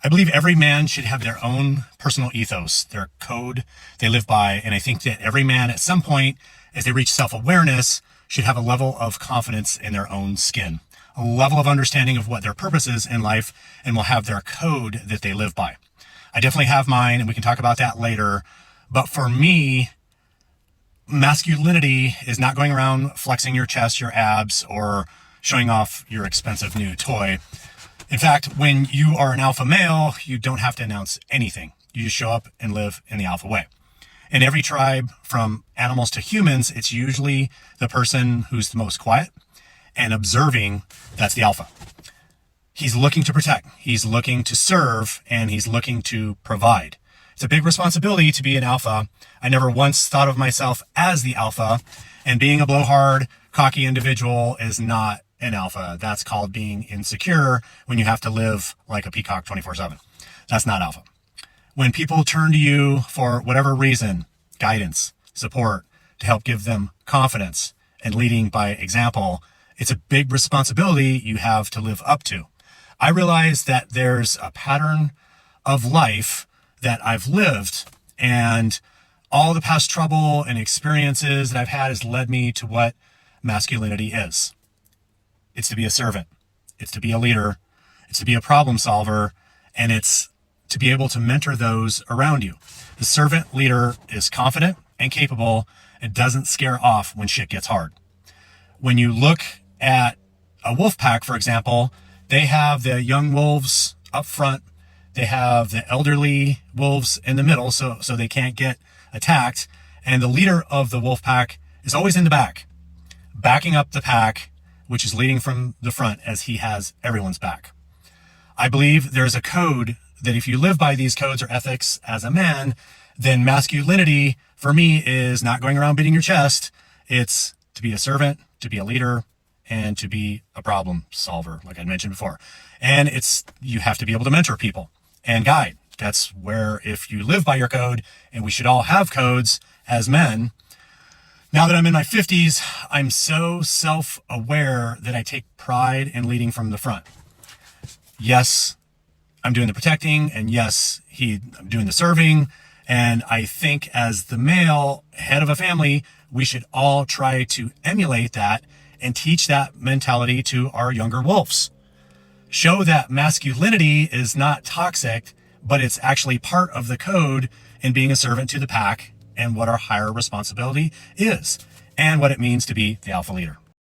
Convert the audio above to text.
I believe every man should have their own personal ethos, their code they live by. And I think that every man at some point, as they reach self-awareness, should have a level of confidence in their own skin, a level of understanding of what their purpose is in life, and will have their code that they live by. I definitely have mine, and we can talk about that later. But for me, masculinity is not going around flexing your chest, your abs, or showing off your expensive new toy. In fact, when you are an alpha male, you don't have to announce anything. You just show up and live in the alpha way. In every tribe, from animals to humans, it's usually the person who's the most quiet and observing that's the alpha. He's looking to protect, he's looking to serve, and he's looking to provide. It's a big responsibility to be an alpha. I never once thought of myself as the alpha, and being a blowhard, cocky individual is not an alpha. That's called being insecure when you have to live like a peacock 24/7. That's not alpha. When people turn to you for whatever reason, guidance, support, to help give them confidence and leading by example, it's a big responsibility you have to live up to. I realize that there's a pattern of life that I've lived, and all the past trouble and experiences that I've had has led me to what masculinity is. It's to be a servant. It's to be a leader. It's to be a problem solver. And it's to be able to mentor those around you. The servant leader is confident and capable and doesn't scare off when shit gets hard. When you look at a wolf pack, for example, they have the young wolves up front. They have the elderly wolves in the middle, so they can't get attacked. And the leader of the wolf pack is always in the back, backing up the pack, which is leading from the front, as he has everyone's back. I believe there's a code that if you live by these codes or ethics as a man, then masculinity for me is not going around beating your chest. It's to be a servant, to be a leader, and to be a problem solver, like I mentioned before. And you have to be able to mentor people and guide. That's where, if you live by your code, and we should all have codes as men. Now that I'm in my 50s, I'm so self-aware that I take pride in leading from the front. Yes, I'm doing the protecting, and yes, I'm doing the serving. And I think as the male head of a family, we should all try to emulate that and teach that mentality to our younger wolves. Show that masculinity is not toxic, but it's actually part of the code in being a servant to the pack, and what our higher responsibility is, and what it means to be the alpha leader.